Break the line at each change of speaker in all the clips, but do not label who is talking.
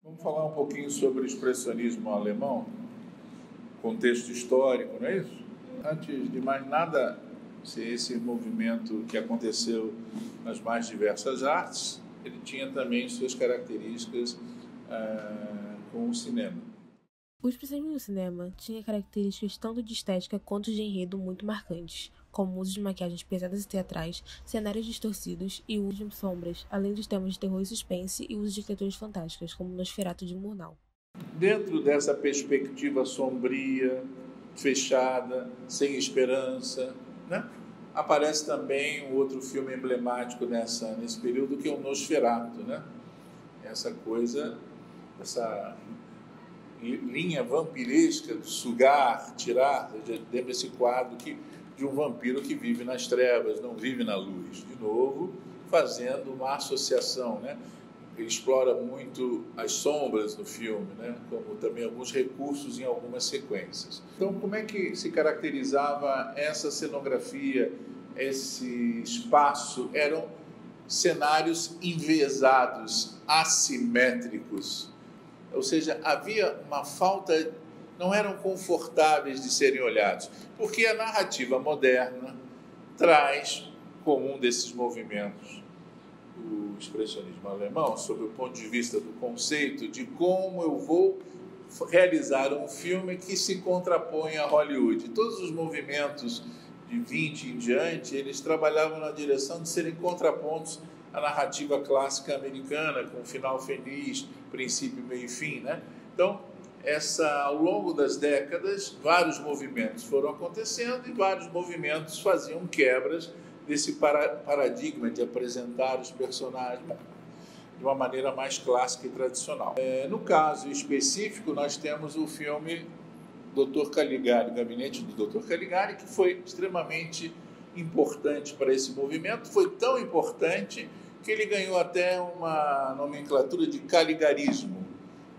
Vamos falar um pouquinho sobre o expressionismo alemão, contexto histórico, não é isso? Antes de mais nada, esse movimento que aconteceu nas mais diversas artes, ele tinha também suas características com o cinema.
O expressionismo no cinema tinha características tanto de estética quanto de enredo muito marcantes, como o uso de maquiagens pesadas e teatrais, cenários distorcidos e o uso de sombras, além dos temas de terror e suspense e o uso de criaturas fantásticas, como Nosferatu de Murnau.
Dentro dessa perspectiva sombria, fechada, sem esperança, né? Aparece também um outro filme emblemático nesse período, que é o Nosferatu, né? Essa coisa, essa linha vampiresca de sugar, tirar, lembra esse quadro de um vampiro que vive nas trevas, não vive na luz. De novo, fazendo uma associação, né? Ele explora muito as sombras no filme, né? Como também alguns recursos em algumas sequências. Então, como é que se caracterizava essa cenografia, esse espaço? Eram cenários enviesados, assimétricos. Ou seja, havia uma falta, não eram confortáveis de serem olhados, porque a narrativa moderna traz, como um desses movimentos, o expressionismo alemão, sob o ponto de vista do conceito de como eu vou realizar um filme que se contrapõe a Hollywood. Todos os movimentos de 20 em diante, eles trabalhavam na direção de serem contrapontos à narrativa clássica americana, com final feliz, princípio, meio e fim, né? Então, ao longo das décadas, vários movimentos foram acontecendo e vários movimentos faziam quebras desse paradigma de apresentar os personagens de uma maneira mais clássica e tradicional. No caso específico, nós temos o filme Dr. Caligari, o Gabinete do Dr. Caligari, que foi extremamente importante para esse movimento, foi tão importante que ele ganhou até uma nomenclatura de caligarismo,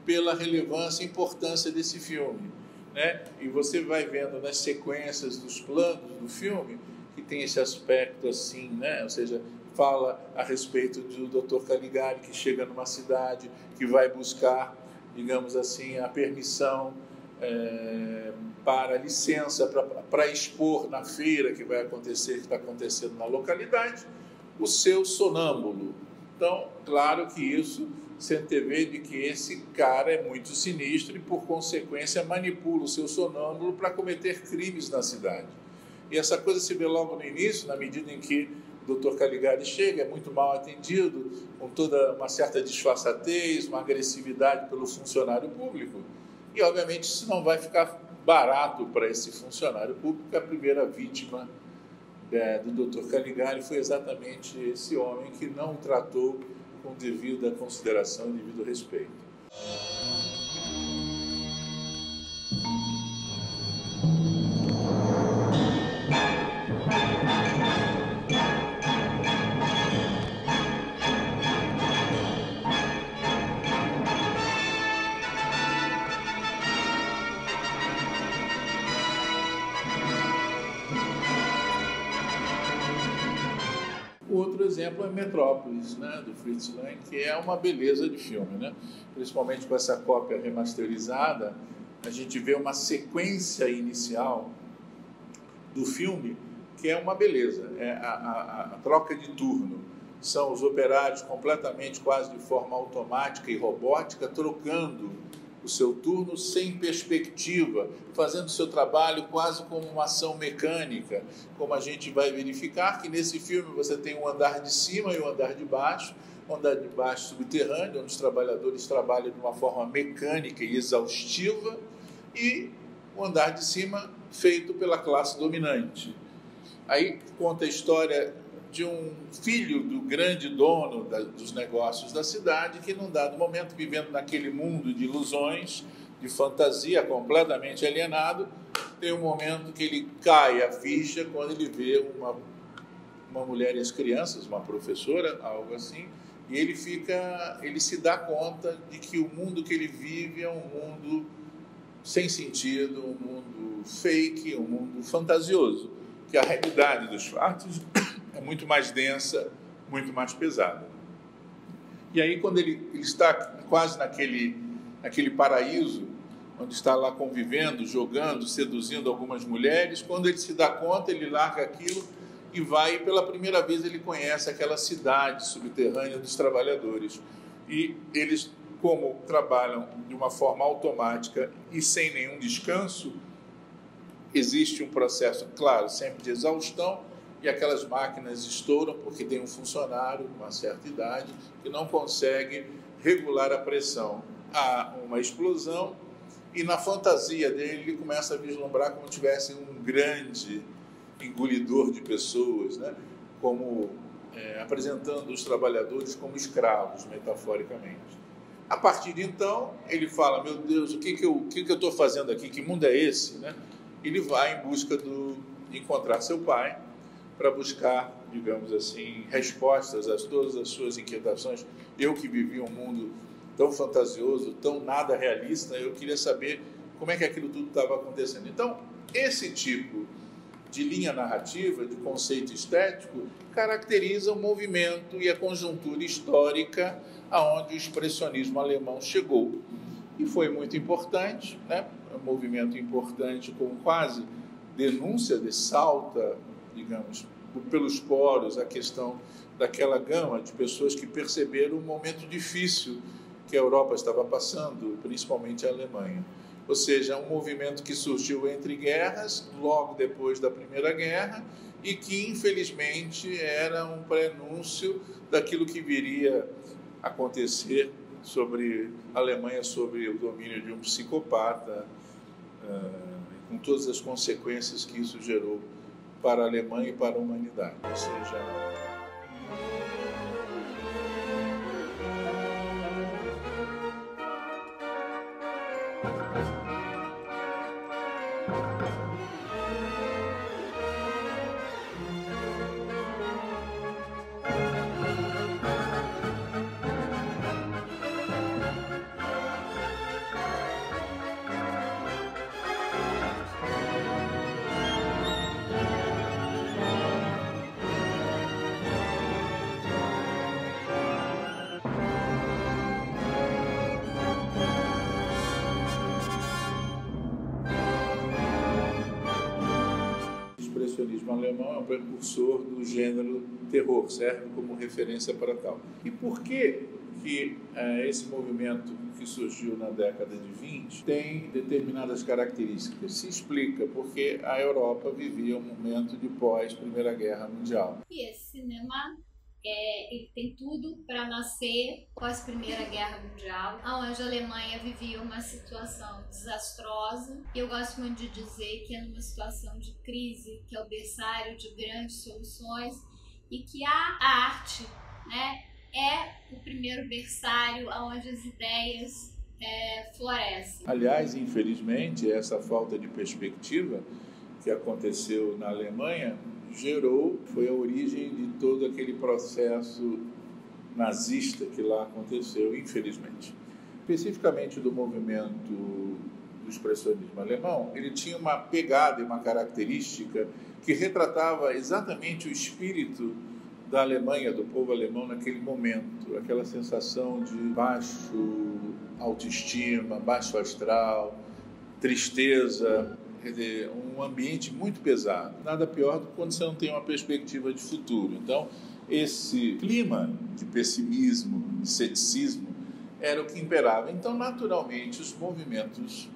pela relevância e importância desse filme, né? E você vai vendo nas sequências dos planos do filme que tem esse aspecto assim, né? Ou seja, fala a respeito do Dr. Caligari, que chega numa cidade, que vai buscar, digamos assim, a permissão para licença para expor na feira que vai acontecer, que está acontecendo na localidade, o seu sonâmbulo. Então, claro que isso se antevê de que esse cara é muito sinistro e, por consequência, manipula o seu sonâmbulo para cometer crimes na cidade. E essa coisa se vê logo no início, na medida em que o Dr. Caligari chega, é muito mal atendido, com toda uma certa disfarçatez, uma agressividade pelo funcionário público. E, obviamente, isso não vai ficar barato para esse funcionário público. A primeira vítima do Dr. Caligari foi exatamente esse homem que não o tratou com devida consideração e devido respeito. O outro exemplo é Metrópolis, né, do Fritz Lang, que é uma beleza de filme, né? Principalmente com essa cópia remasterizada, a gente vê uma sequência inicial do filme que é uma beleza, é a troca de turno. São os operários completamente, quase de forma automática e robótica, trocando o seu turno sem perspectiva, fazendo o seu trabalho quase como uma ação mecânica, como a gente vai verificar que nesse filme você tem um andar de cima e um andar de baixo, um andar de baixo subterrâneo, onde os trabalhadores trabalham de uma forma mecânica e exaustiva, e um andar de cima feito pela classe dominante. Aí conta a história de um filho do grande dono dos negócios da cidade que, num dado momento, vivendo naquele mundo de ilusões, de fantasia, completamente alienado, tem um momento que ele cai a ficha quando ele vê uma mulher e as crianças, uma professora, algo assim, e ele se dá conta de que o mundo que ele vive é um mundo sem sentido, um mundo fake, um mundo fantasioso, que a realidade dos fatos é muito mais densa, muito mais pesada. E aí, quando ele está quase naquele paraíso, onde está lá convivendo, jogando, seduzindo algumas mulheres, quando ele se dá conta, ele larga aquilo e vai, e pela primeira vez ele conhece aquela cidade subterrânea dos trabalhadores. E eles, como trabalham de uma forma automática e sem nenhum descanso, existe um processo, claro, sempre de exaustão, e aquelas máquinas estouram porque tem um funcionário com uma certa idade que não consegue regular a pressão. Há uma explosão e na fantasia dele ele começa a vislumbrar como tivesse um grande engolidor de pessoas, né? Como apresentando os trabalhadores como escravos, metaforicamente. A partir de então, ele fala, meu Deus, o que eu estou fazendo aqui? Que mundo é esse? Né? Ele vai em busca de encontrar seu pai, para buscar, digamos assim, respostas a todas as suas inquietações. Eu que vivi um mundo tão fantasioso, tão nada realista, eu queria saber como é que aquilo tudo estava acontecendo. Então, esse tipo de linha narrativa, de conceito estético, caracteriza o movimento e a conjuntura histórica aonde o expressionismo alemão chegou. E foi muito importante, né? Um movimento importante com quase denúncia de salta, digamos, pelos poros, a questão daquela gama de pessoas que perceberam o momento difícil que a Europa estava passando, principalmente a Alemanha. Ou seja, um movimento que surgiu entre guerras, logo depois da Primeira Guerra, e que, infelizmente, era um prenúncio daquilo que viria a acontecer sobre a Alemanha, sobre o domínio de um psicopata, com todas as consequências que isso gerou para a Alemanha e para a humanidade. Ou seja, o expressionismo alemão é um precursor do gênero terror, serve como referência para tal. E por que esse movimento que surgiu na década de 20 tem determinadas características? Se explica porque a Europa vivia um momento de pós-Primeira Guerra Mundial.
E esse cinema ele tem tudo para nascer pós-Primeira Guerra Mundial, onde a Alemanha vivia uma situação desastrosa. Eu gosto muito de dizer que é numa situação de crise, que é o berçário de grandes soluções, e que a arte, né, é o primeiro berçário onde as ideias florescem.
Aliás, infelizmente, essa falta de perspectiva que aconteceu na Alemanha foi a origem de todo aquele processo nazista que lá aconteceu, infelizmente. Especificamente do movimento do expressionismo alemão, ele tinha uma pegada e uma característica que retratava exatamente o espírito da Alemanha, do povo alemão naquele momento, aquela sensação de baixo autoestima, baixo astral, tristeza, quer dizer, um ambiente muito pesado. Nada pior do que quando você não tem uma perspectiva de futuro. Então, esse clima de pessimismo, de ceticismo, era o que imperava. Então, naturalmente, os movimentos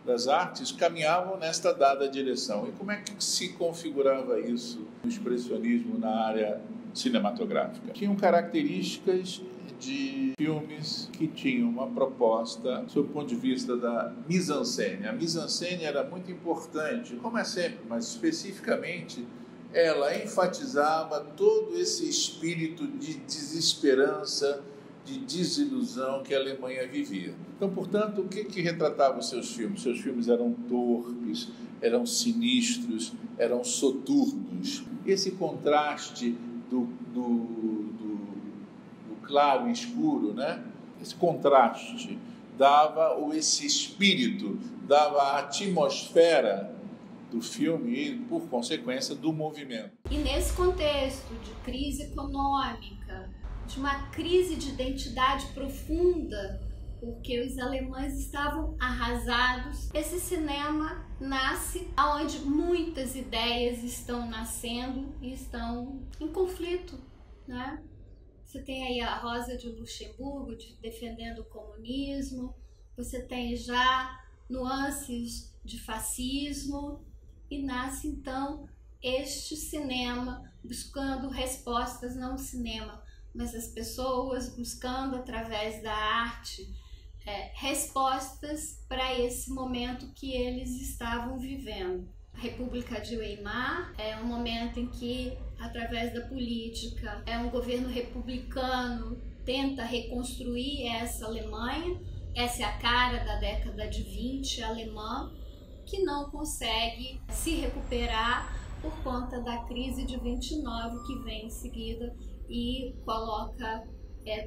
das artes caminhavam nesta dada direção. E como é que se configurava isso no expressionismo na área cinematográfica? Tinham características de filmes que tinham uma proposta sob o ponto de vista da mise-en-scène. A mise-en-scène era muito importante, como é sempre, mas especificamente ela enfatizava todo esse espírito de desesperança, de desilusão que a Alemanha vivia. Então, portanto, o que retratavam os seus filmes? Seus filmes eram torpes, eram sinistros, eram soturnos. Esse contraste do claro e escuro, né? Esse contraste dava esse espírito, dava a atmosfera do filme e, por consequência, do movimento.
E nesse contexto de crise econômica, de uma crise de identidade profunda, porque os alemães estavam arrasados. Esse cinema nasce onde muitas ideias estão nascendo e estão em conflito, né? Você tem aí a Rosa de Luxemburgo defendendo o comunismo, você tem já nuances de fascismo, e nasce então este cinema buscando respostas, não o cinema, mas as pessoas buscando através da arte respostas para esse momento que eles estavam vivendo. A República de Weimar é um momento em que, através da política, um governo republicano tenta reconstruir essa Alemanha. Essa é a cara da década de 20 alemã, que não consegue se recuperar por conta da crise de 29 que vem em seguida e coloca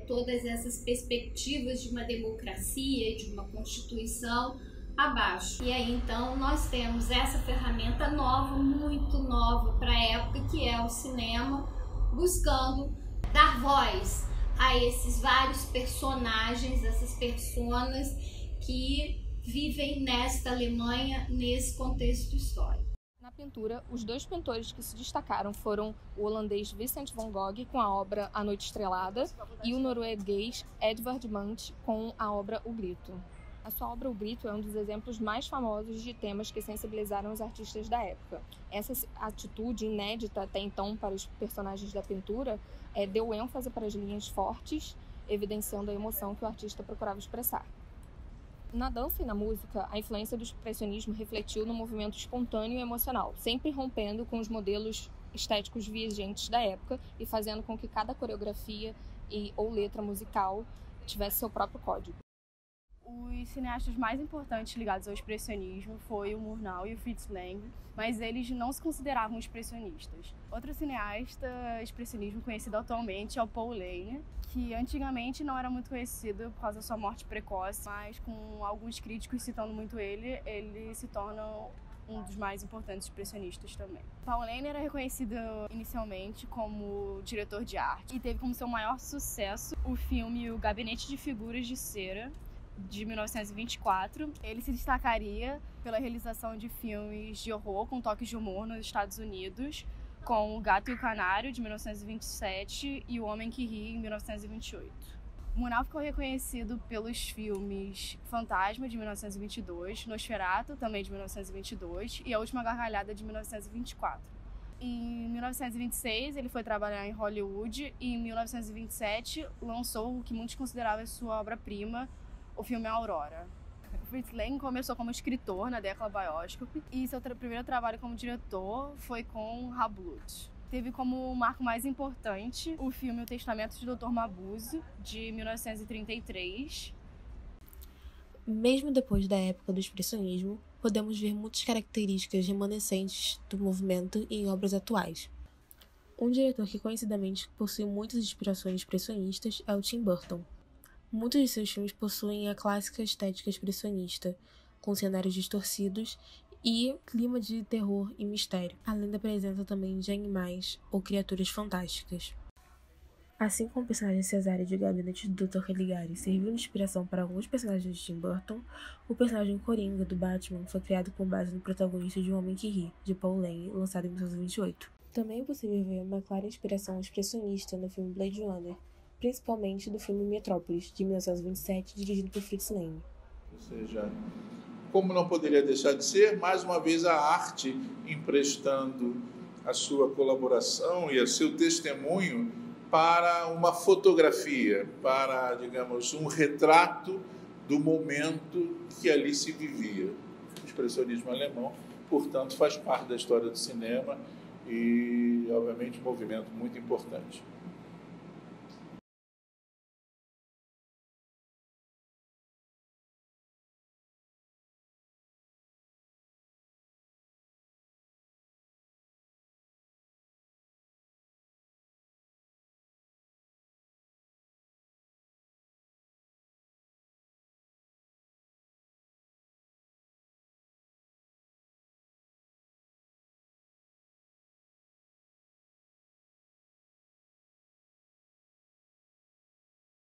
todas essas perspectivas de uma democracia e de uma constituição abaixo. E aí então nós temos essa ferramenta nova, muito nova para a época, que é o cinema, buscando dar voz a esses vários personagens, essas personas que vivem nesta Alemanha, nesse contexto histórico.
Na pintura, os dois pintores que se destacaram foram o holandês Vincent van Gogh com a obra A Noite Estrelada e o norueguês Edvard Munch com a obra O Grito. A sua obra O Grito é um dos exemplos mais famosos de temas que sensibilizaram os artistas da época. Essa atitude inédita até então para os personagens da pintura deu ênfase para as linhas fortes, evidenciando a emoção que o artista procurava expressar. Na dança e na música, a influência do expressionismo refletiu no movimento espontâneo e emocional, sempre rompendo com os modelos estéticos vigentes da época e fazendo com que cada coreografia ou letra musical tivesse seu próprio código.
Os cineastas mais importantes ligados ao expressionismo foi o Murnau e o Fritz Lang, mas eles não se consideravam expressionistas. Outro cineasta expressionismo conhecido atualmente é o Paul Lehner, que antigamente não era muito conhecido por causa da sua morte precoce, mas com alguns críticos citando muito ele se torna um dos mais importantes expressionistas também. Paul Lehner é reconhecido inicialmente como diretor de arte e teve como seu maior sucesso o filme O Gabinete de Figuras de Cera, de 1924. Ele se destacaria pela realização de filmes de horror com toques de humor nos Estados Unidos, com O Gato e o Canário, de 1927, e O Homem que Ri, em 1928. Murnau ficou reconhecido pelos filmes Fantasma, de 1922, Nosferatu, também de 1922, e A Última Gargalhada, de 1924. Em 1926, ele foi trabalhar em Hollywood, e em 1927 lançou o que muitos consideravam sua obra-prima, o filme Aurora. Fritz Lang começou como escritor na Decca Bioscope e seu primeiro trabalho como diretor foi com Hablut. Teve como marco mais importante o filme O Testamento de Dr. Mabuse, de 1933.
Mesmo depois da época do expressionismo, podemos ver muitas características remanescentes do movimento em obras atuais. Um diretor que conhecidamente possui muitas inspirações expressionistas é o Tim Burton. Muitos de seus filmes possuem a clássica estética expressionista, com cenários distorcidos e clima de terror e mistério, além da presença também de animais ou criaturas fantásticas. Assim como o personagem Cesário de Gabinete do Dr. Caligari serviu de inspiração para alguns personagens de Tim Burton, o personagem Coringa do Batman foi criado com base no protagonista de O Homem que Ri, de Paul Lane, lançado em 1928. Também é possível ver uma clara inspiração expressionista no filme Blade Runner, principalmente do filme Metrópolis, de 1927, dirigido por Fritz Lang.
Ou seja, como não poderia deixar de ser, mais uma vez a arte emprestando a sua colaboração e o seu testemunho para uma fotografia, para, digamos, um retrato do momento que ali se vivia. O expressionismo alemão, portanto, faz parte da história do cinema e, obviamente, um movimento muito importante.